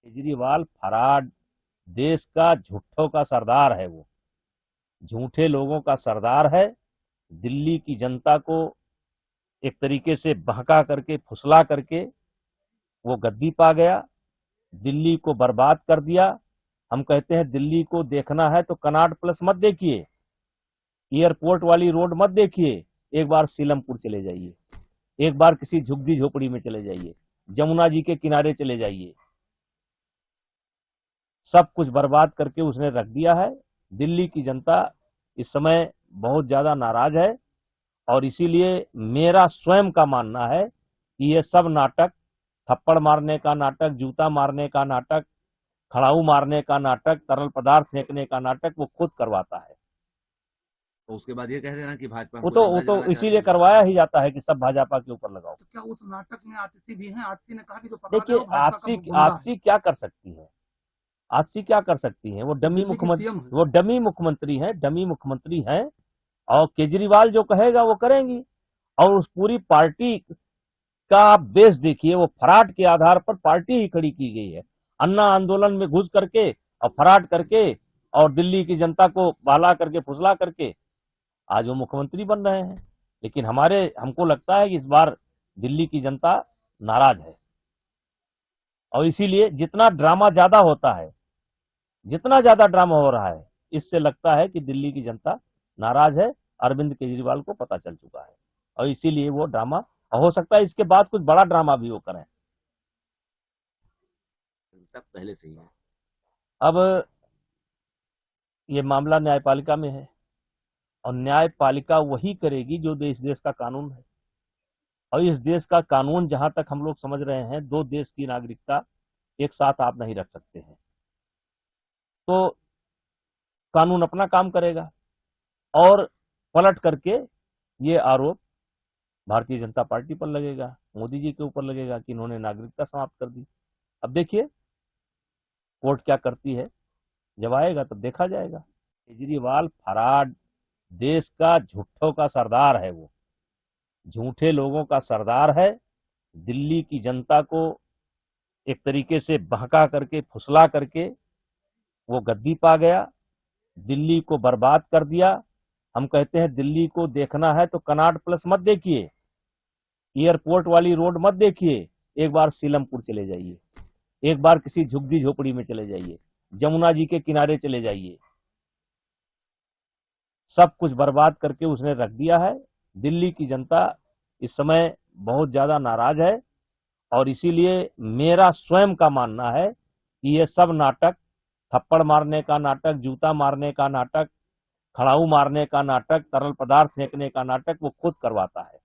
Kejriwal farad, देश का झूठों का सरदार है। वो झूठे लोगों का सरदार है। दिल्ली की जनता को एक तरीके से बहका करके, फुसला करके वो गद्दी पा गया, दिल्ली को बर्बाद कर दिया। हम कहते हैं दिल्ली को देखना है तो कनॉट प्लेस मत देखिए, एयरपोर्ट वाली रोड मत देखिए, एक बार सीलमपुर चले जाइए, एक बार किसी झुग्गी झोपड़ी में चले जाइए, जमुना जी के किनारे चले जाइए। सब कुछ बर्बाद करके उसने रख दिया है। दिल्ली की जनता इस समय बहुत ज्यादा नाराज है और इसीलिए मेरा स्वयं का मानना है कि ये सब नाटक, थप्पड़ मारने का नाटक, जूता मारने का नाटक, खड़ाऊ मारने का नाटक, तरल पदार्थ फेंकने का नाटक वो खुद करवाता है। तो उसके बाद ये कह देना कि भाजपा वो तो इसीलिए करवाया ही जाता है कि सब भाजपा के ऊपर लगाओ। तो क्या उस नाटक में आतिशी भी हैं? आतिशी ने कहा कि जो देखिए, आतिशी क्या कर सकती है? आतिशी क्या कर सकती है? वो डमी मुख्यमंत्री है, डमी मुख्यमंत्री है। और केजरीवाल जो कहेगा वो करेंगी। और उस पूरी पार्टी का आप बेस देखिए, वो फराट के आधार पर पार्टी ही खड़ी की गई है। अन्ना आंदोलन में घुस करके और फराट करके और दिल्ली की जनता को बहला करके, फुसला करके आज वो मुख्यमंत्री बन रहे हैं। लेकिन हमको लगता है कि इस बार दिल्ली की जनता नाराज है और इसीलिए जितना ड्रामा ज्यादा होता है, जितना ज्यादा ड्रामा हो रहा है, इससे लगता है कि दिल्ली की जनता नाराज है। अरविंद केजरीवाल को पता चल चुका है और इसीलिए वो ड्रामा, हो सकता है इसके बाद कुछ बड़ा ड्रामा भी वो करें। पहले से ही है। अब ये मामला न्यायपालिका में है और न्यायपालिका वही करेगी जो देश का कानून है। और इस देश का कानून, जहां तक हम लोग समझ रहे हैं, दो देश की नागरिकता एक साथ आप नहीं रख सकते हैं। तो कानून अपना काम करेगा और पलट करके ये आरोप भारतीय जनता पार्टी पर लगेगा, मोदी जी के ऊपर लगेगा कि इन्होंने नागरिकता समाप्त कर दी। अब देखिए कोर्ट क्या करती है, जब आएगा तब देखा जाएगा। केजरीवाल फराड, देश का झूठों का सरदार है। वो झूठे लोगों का सरदार है। दिल्ली की जनता को एक तरीके से बहका करके, फुसला करके वो गद्दी पा गया, दिल्ली को बर्बाद कर दिया। हम कहते हैं दिल्ली को देखना है तो कनॉट प्लेस मत देखिए, एयरपोर्ट वाली रोड मत देखिए, एक बार सीलमपुर चले जाइए, एक बार किसी झुग्गी झोपड़ी में चले जाइए, जमुना जी के किनारे चले जाइए। सब कुछ बर्बाद करके उसने रख दिया है। दिल्ली की जनता इस समय बहुत ज्यादा नाराज है और इसीलिए मेरा स्वयं का मानना है कि ये सब नाटक, थप्पड़ मारने का नाटक, जूता मारने का नाटक, खड़ाऊ मारने का नाटक, तरल पदार्थ फेंकने का नाटक वो खुद करवाता है।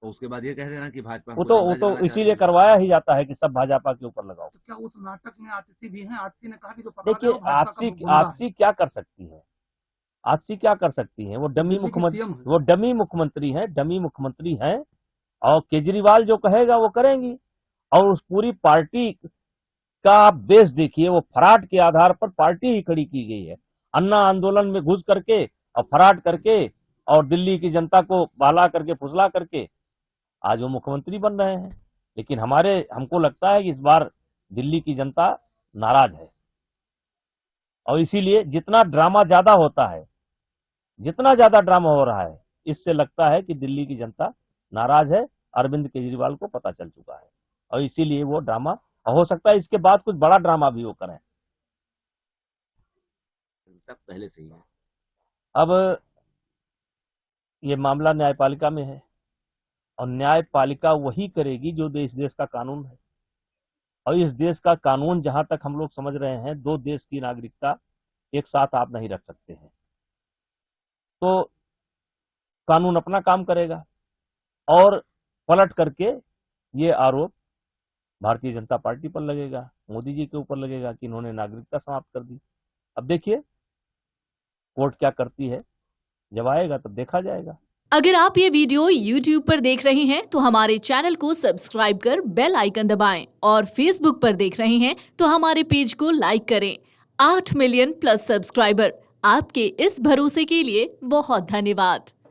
तो उसके बाद ये कह देना कि भाजपा वो तो इसीलिए करवाया ही जाता है कि सब भाजपा के ऊपर लगाओ। तो क्या उस नाटक में आतिशी भी हैं? आतिशी ने कहा कि जो देखिए, आतिशी क्या कर सकती है? आतिशी क्या कर सकती है? वो डमी मुख्यमंत्री है, डमी मुख्यमंत्री है। और केजरीवाल जो कहेगा वो करेंगी। और उस पूरी पार्टी का आप बेस देखिए, वो फराट के आधार पर पार्टी ही खड़ी की गई है। अन्ना आंदोलन में घुस करके और फराट करके और दिल्ली की जनता को बहला करके, फुसला करके आज वो मुख्यमंत्री बन रहे हैं। लेकिन हमको लगता है कि इस बार दिल्ली की जनता नाराज है और इसीलिए जितना ड्रामा ज्यादा होता है, जितना ज्यादा ड्रामा हो रहा है, इससे लगता है कि दिल्ली की जनता नाराज है। अरविंद केजरीवाल को पता चल चुका है और इसीलिए वो ड्रामा, हो सकता है इसके बाद कुछ बड़ा ड्रामा भी वो करें। पहले से ही है। अब ये मामला न्यायपालिका में है और न्यायपालिका वही करेगी जो देश का कानून है। और इस देश का कानून, जहां तक हम लोग समझ रहे हैं, दो देश की नागरिकता एक साथ आप नहीं रख सकते हैं। तो कानून अपना काम करेगा और पलट करके ये आरोप भारतीय जनता पार्टी पर लगेगा, मोदी जी के ऊपर लगेगा कि इन्होंने नागरिकता समाप्त कर दी। अब देखिए कोर्ट क्या करती है, जब आएगा तब देखा जाएगा। अगर आप ये वीडियो YouTube पर देख रहे हैं तो हमारे चैनल को सब्सक्राइब कर बेल आइकन दबाएं और Facebook पर देख रहे हैं तो हमारे पेज को लाइक करें। 8 मिलियन प्लस सब्सक्राइबर, आपके इस भरोसे के लिए बहुत धन्यवाद।